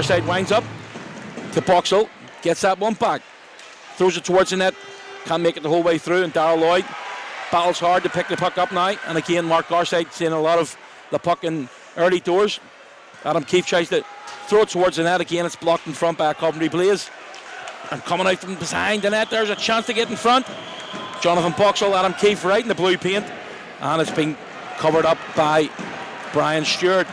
far side, winds up to Boxall, gets that one back, throws it towards the net, can't make it the whole way through, and Darrell Lloyd battles hard to pick the puck up now. And again, Mark Garside seeing a lot of the puck in early doors. Adam Keefe tries to throw it towards the net. Again, it's blocked in front by Coventry Blaze. And coming out from behind the net, there's a chance to get in front. Jonathan Boxall, Adam Keefe right in the blue paint. And it's been covered up by Brian Stewart.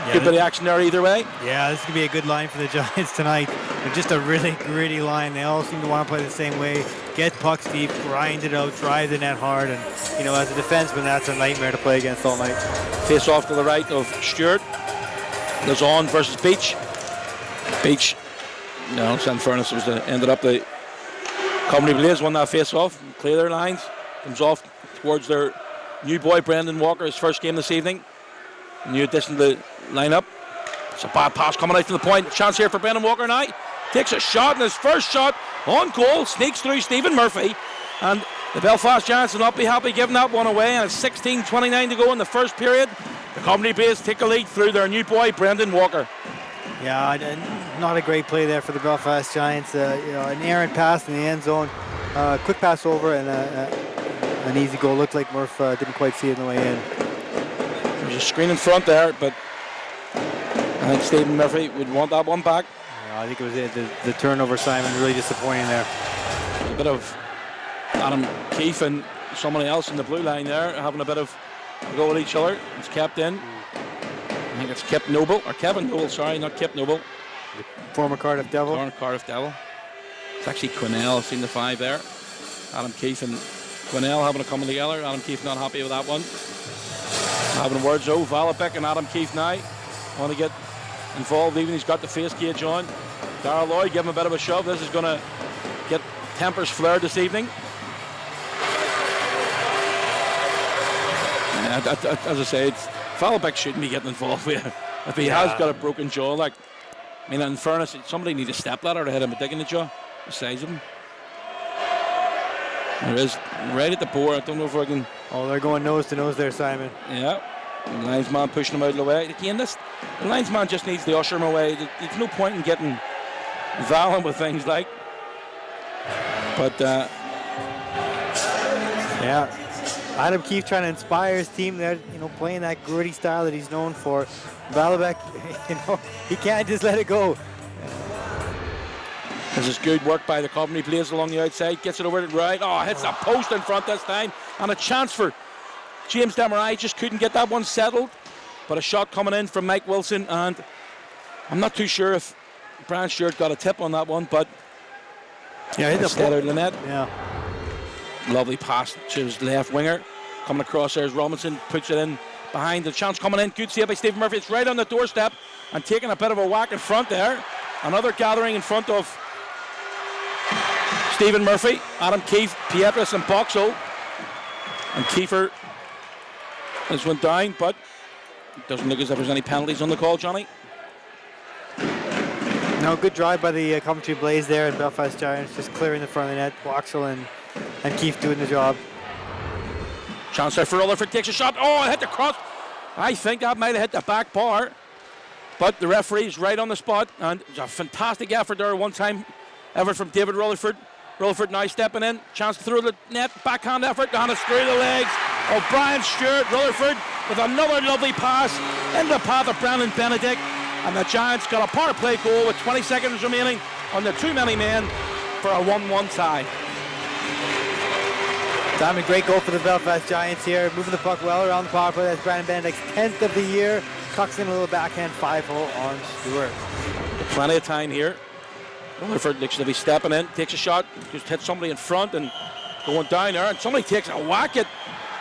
Yeah, good bit of action there either way. Yeah, this is going to be a good line for the Giants tonight. They're just a really gritty line. They all seem to want to play the same way. Get pucks deep, grind it out, drive the net hard. And, you know, as a defenseman, that's a nightmare to play against all night. Face off to the right of Stewart. Goes on versus Beach. Beach, no, in fairness, ended up the Coventry Blaze won that face off. Clear their lines. Comes off towards their new boy, Brendan Walker, his first game this evening. New addition to the lineup. It's a bad pass coming out from the point. Chance here for Brendan Walker now. Takes a shot, and his first shot on goal sneaks through Stephen Murphy. And the Belfast Giants will not be happy giving that one away. And it's 16:29 to go in the first period. The Coventry Blaze take a lead through their new boy, Brendan Walker. Yeah, not a great play there for the Belfast Giants. You know, an errant pass in the end zone. Quick pass over and an easy goal. Looked like Murph didn't quite see it on the way in. There's a screen in front there, but I think Stephen Murphy would want that one back. Yeah, I think it was the turnover, Simon, really disappointing there. There's a bit of Adam Keefe and somebody else in the blue line there having a bit of a go at each other. It's kept in. I think it's Kip Noble, or Kevin Noble, sorry, not Kip Noble. The former Cardiff Devil. Cardiff Devil. It's actually Quinnell, I've seen the five there. Adam Keefe and Quinnell having a coming together. Adam Keefe not happy with that one. Having words, Valabek and Adam Keefe now want to get involved, even he's got the face cage on. Darrell Lloyd give him a bit of a shove. This is going to get tempers flared this evening. As I say, Valabek shouldn't be getting involved with it. If he has got a broken jaw, like, I mean, in fairness, somebody need a step ladder to hit him a dig in the jaw, the size of him. There is right at the board. I don't know if I can. Oh, they're going nose to nose there, Simon. Yeah. The linesman pushing him out of the way. Again, the linesman just needs to usher him away. There's no point in getting violent with things like. But yeah, Adam Keefe trying to inspire his team there. You know, playing that gritty style that he's known for. Valabek, you know, he can't just let it go. This is good work by the Coventry Blaze along the outside. Gets it over to the right. Oh, hits a post in front this time. And a chance for James Demarai. Just couldn't get that one settled. But a shot coming in from Mike Wilson. And I'm not too sure if Brian Stewart got a tip on that one. But yeah, hit the out of the net. Yeah. Lovely pass to his left winger. Coming across there is Robinson. Puts it in behind. The chance coming in. Good save by Stephen Murphy. It's right on the doorstep. And taking a bit of a whack in front there. Another gathering in front of Stephen Murphy, Adam Keefe, Pietras and Boxall. And Kiefer has went down, but it doesn't look as if there's any penalties on the call, Johnny. No, good drive by the Coventry Blaze there and Belfast Giants, just clearing the front of the net. Boxall and Keefe doing the job. Chance there for Rutherford, takes a shot. Oh, it hit the cross. I think that might have hit the back bar. But the referee's right on the spot, and it's a fantastic effort there. One time effort from David Rutherford. Rutherford now stepping in. Chance to throw the net. Backhand effort. And it's through the legs of Brian Stewart. Rutherford with another lovely pass in the path of Brandon Benedict. And the Giants got a power play goal with 20 seconds remaining on the too many men for a 1-1 tie. Simon, great goal for the Belfast Giants here. Moving the puck well around the power play. That's Brandon Benedict's 10th of the year. Tucks in a little backhand 5-0 on Stewart. Plenty of time here. Rutherford looks to be stepping in, takes a shot, just hits somebody in front and going down there, and somebody takes a whack at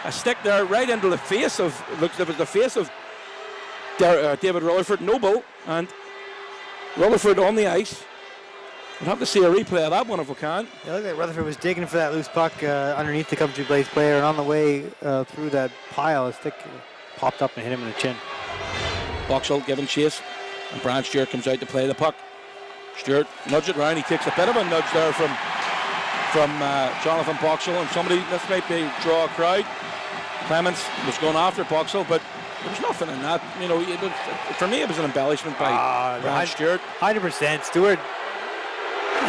a stick there right into the face of, looks like it was the face of David Rutherford, Noble, and Rutherford on the ice. We'll have to see a replay of that one if we can. Yeah, look like Rutherford was digging for that loose puck underneath the Coventry Blaze player, and on the way through that pile, a stick popped up and hit him in the chin. Boxall giving chase, and Brian Stewart comes out to play the puck. Stewart nudges it round. He takes a bit of a nudge there from Jonathan Boxall, and somebody, this might be draw a crowd. Clements was going after Boxall, but There was nothing in that. You know, for me, it was an embellishment by Brad Stewart. 100%. Stewart.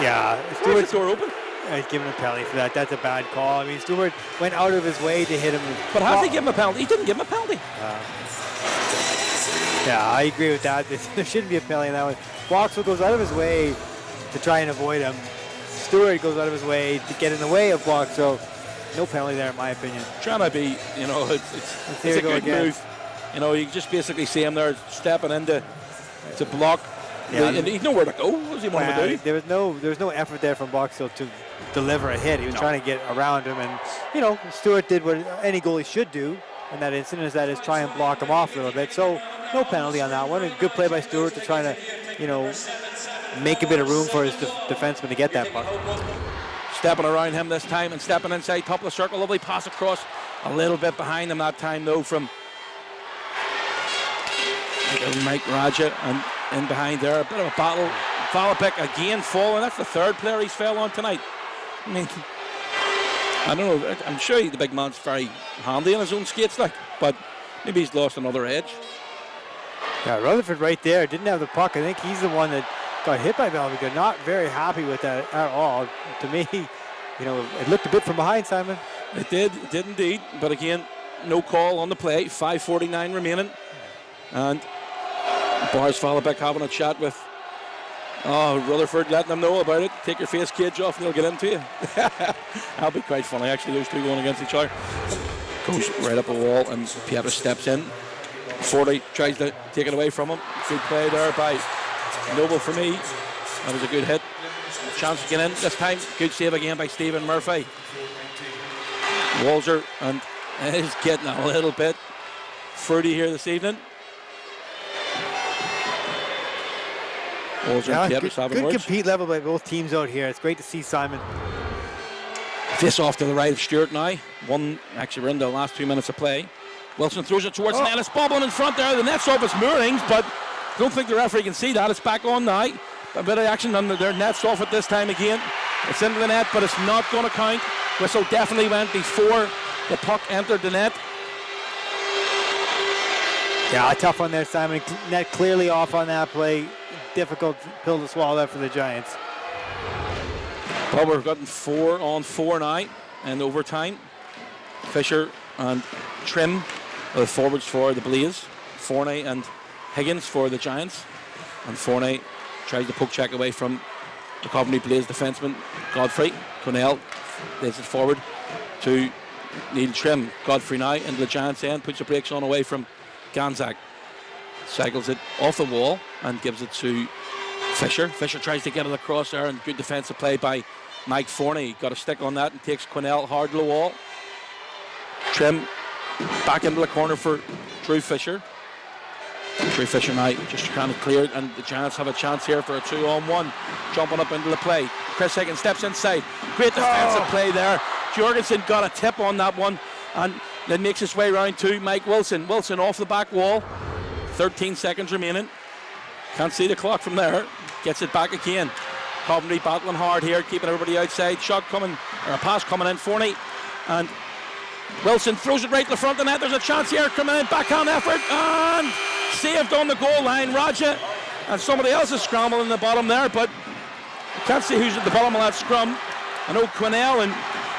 Yeah, Stewart's the door open. He's giving a penalty for that. That's a bad call. I mean, Stewart went out of his way to hit him. But has he given him a penalty? He didn't give him a penalty. Yeah, I agree with that. There shouldn't be a penalty in that one. Boxall goes out of his way to try and avoid him. Stewart goes out of his way to get in the way of Boxall. No penalty there, in my opinion. Trying to be, you know, it's a good move. You know, you just basically see him there stepping in to block. Yeah, and he's nowhere to go. What does he want to do? There was no effort there from Boxall to deliver a hit. He was trying to get around him, and you know, Stewart did what any goalie should do in that incident, is try and block him off a little bit. So no penalty on that one. A good play by Stewart to try to, you know, make a bit of room for his defenseman to get that puck. Stepping around him this time and stepping inside top of the circle. Lovely pass across, a little bit behind him that time though from Mike Raja, and in behind there, a bit of a battle. Falapik again falling. That's the third player he's fell on tonight. I mean, I don't know. I'm sure the big man's very handy on his own skates, like, but maybe he's lost another edge. Yeah, Rutherford right there didn't have the puck. I think he's the one that got hit by Belvica. Not very happy with that at all. To me, you know, it looked a bit from behind, Simon. It did indeed. But again, no call on the play. 5:49 remaining, and Boris Falapik having a chat with Rutherford, letting them know about it. Take your face cage off and they'll get into you. That'll be quite funny, actually, those two going against each other. Goes right up a wall and Pietra steps in. 40 tries to take it away from him. Good play there by Noble for me. That was a good hit. Chance to get in this time. Good save again by Stephen Murphy. Walzer and is getting a little bit fruity here this evening. Yeah, good compete level by both teams out here. It's great to see, Simon. Face off to the right of Stewart now. Actually, we're in the last 2 minutes of play. Wilson throws it towards net. It's bobbling in front there. The net's off its moorings, but I don't think the referee can see that. It's back on now. A bit of action on their net's off at this time again. It's into the net, but it's not going to count. Whistle definitely went before the puck entered the net. Yeah, tough one there, Simon. Net clearly off on that play. Difficult pill to swallow that for the Giants. Well, we've gotten 4-on-4 now in overtime. Fisher and Trim are the forwards for the Blaze. Forney and Higgins for the Giants. And Forney tries to poke check away from the Coventry Blaze defenseman Godfrey. Cornell lays it forward to Neil Trim. Godfrey now into the Giants end, puts the brakes on away from Ganzak. Cycles it off the wall and gives it to Fisher. Fisher tries to get it across there, and good defensive play by Mike Forney. Got a stick on that and takes Quinnell hard to the wall. Trim back into the corner for Drew Fisher. Drew Fisher now just trying to clear it, and the Giants have a chance here for a 2-on-1. Jumping up into the play. Chris Higgins steps inside. Great defensive play there. Jorgensen got a tip on that one and then makes his way around to Mike Wilson. Wilson off the back wall. 13 seconds remaining. Can't see the clock from there. Gets it back again. Coventry battling hard here, keeping everybody outside. Shot coming, or a pass coming in. Forney and Wilson throws it right to the front of the net. There's a chance here coming in. Backhand effort and saved on the goal line. Raja and somebody else is scrambling in the bottom there, but I can't see who's at the bottom of that scrum. I know Quinnell and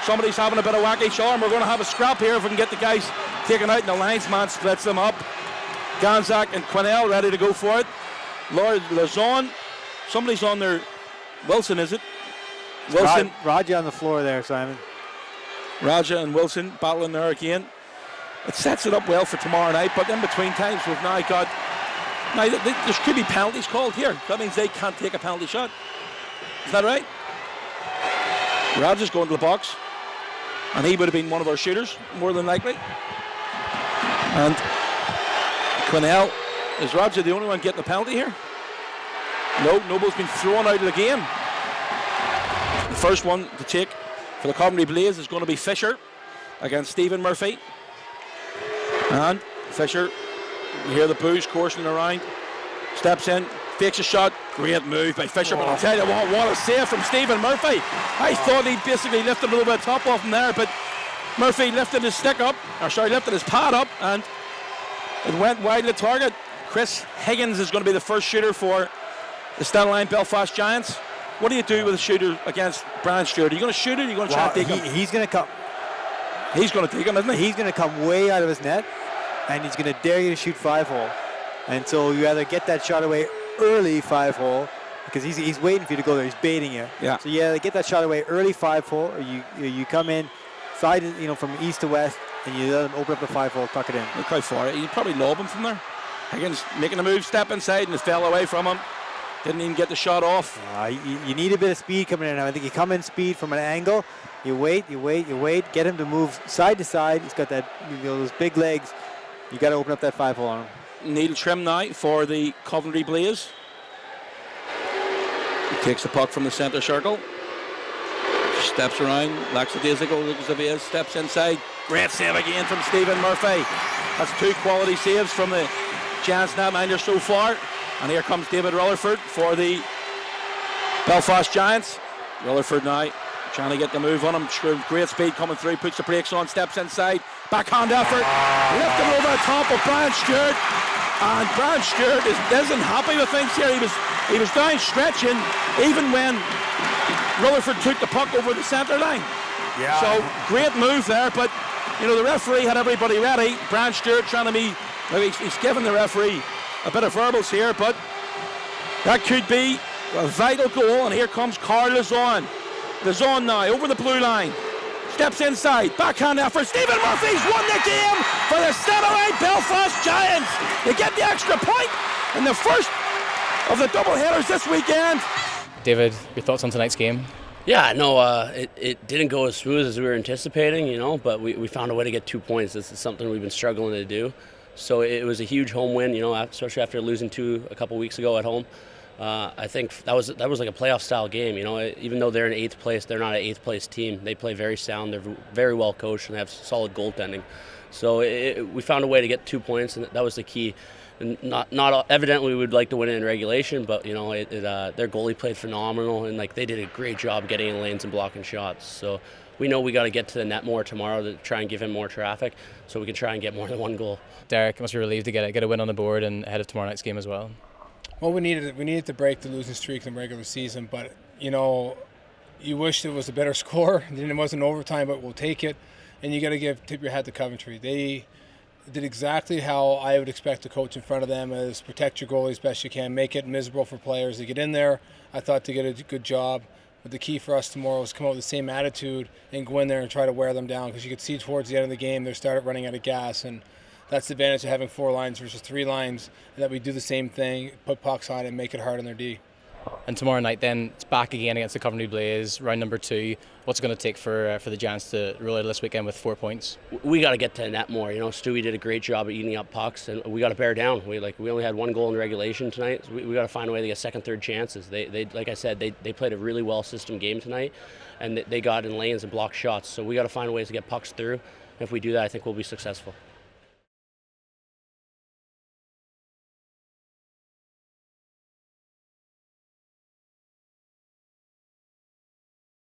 somebody's having a bit of wackish arm. We're going to have a scrap here if we can get the guys taken out, and the linesman splits them up. Ganzak and Quinnell ready to go for it. Lord Lazon, somebody's on there. Wilson, is it? Wilson. Raja on the floor there, Simon. Raja and Wilson battling there again. It sets it up well for tomorrow night, but in between times we've now got... Now, there could be penalties called here. That means they can't take a penalty shot. Is that right? Raja's going to the box, and he would have been one of our shooters, more than likely. And Quinnell, is Raja the only one getting a penalty here? No, Noble's been thrown out of the game. The first one to take for the Coventry Blaze is going to be Fisher against Stephen Murphy. And Fisher, you hear the boos coursing around, steps in, fakes a shot. Great move by Fisher, but I'll tell you what a save from Stephen Murphy. I thought he basically lifted a little bit of top off him there, but Murphy lifted his stick up, lifted his pad up, and It went wide of the target. Chris Higgins is going to be the first shooter for the Stena Line Belfast Giants. What do you do with a shooter against Brian Stewart? Are you going to shoot it? Are you going to try and take him? He's going to come. He's going to take him, isn't he? He's going to come way out of his net, and he's going to dare you to shoot 5-hole. And so you either get that shot away early 5-hole, because he's waiting for you to go there. He's baiting you. Yeah. So you either get that shot away early 5-hole, or you come in side, from east to west, and you let him open up the 5-hole, tuck it in. Look how far. He'd probably lob him from there. Higgins making a move, step inside, and it fell away from him. Didn't even get the shot off. You need a bit of speed coming in now. I think you come in speed from an angle. You wait. Get him to move side to side. He's got that, those big legs. You got to open up that 5-hole on him. Neil Trim now for the Coventry Blaze. He takes the puck from the centre circle. Steps around. Lackadaisical looks as if steps inside. Great save again from Stephen Murphy. That's 2 quality saves from the Giants netminder so far. And here comes David Rutherford for the Belfast Giants. Rutherford now trying to get the move on him. Great speed coming through, puts the brakes on, steps inside. Backhand effort. Lifted over the top of Brian Stewart. And Brian Stewart isn't happy with things here. He was down stretching even when Rutherford took the puck over the centre line. Yeah. So great move there, but the referee had everybody ready. Brian Stewart trying to be, he's giving the referee a bit of verbals here, but that could be a vital goal. And here comes Carl Lazon. Lazon now over the blue line. Steps inside, backhand effort. Stephen Murphy's won the game for the Stena Line Belfast Giants. They get the extra point in the first of the double headers this weekend. David, your thoughts on tonight's game? Yeah, no, it didn't go as smooth as we were anticipating, but we found a way to get 2 points. This is something we've been struggling to do. So it was a huge home win, especially after losing 2 a couple weeks ago at home. I think that was like a playoff style game. Even though they're in 8th place, they're not an 8th place team. They play very sound. They're very well coached and they have solid goaltending. So we found a way to get 2 points, and that was the key. And not evidently we would like to win it in regulation, but their goalie played phenomenal, and they did a great job getting in lanes and blocking shots. So we know we got to get to the net more tomorrow to try and give him more traffic, so we can try and get more than 1 goal. Derek, must be relieved to get a win on the board and ahead of tomorrow night's game as well. Well, we needed to break the losing streak in the regular season, but you wish it was a better score. It wasn't overtime, but we'll take it. And you got to tip your hat to Coventry. They did exactly how I would expect a coach in front of them: is protect your goalie as best you can, make it miserable for players to get in there. I thought to get a good job. But the key for us tomorrow is come out with the same attitude and go in there and try to wear them down, because you could see towards the end of the game they started running out of gas, and that's the advantage of having 4 lines versus 3 lines, and that we do the same thing, put pucks on and make it hard on their D. And tomorrow night then, it's back again against the Coventry Blaze, round number 2. What's it going to take for the Giants to roll out this weekend with 4 points? We got to get to the net more. Stewie did a great job at eating up pucks, and we got to bear down. We only had 1 goal in regulation tonight. So we got to find a way to get second, third chances. They like I said, they played a really well system game tonight, and they got in lanes and blocked shots. So we got to find ways to get pucks through. If we do that, I think we'll be successful.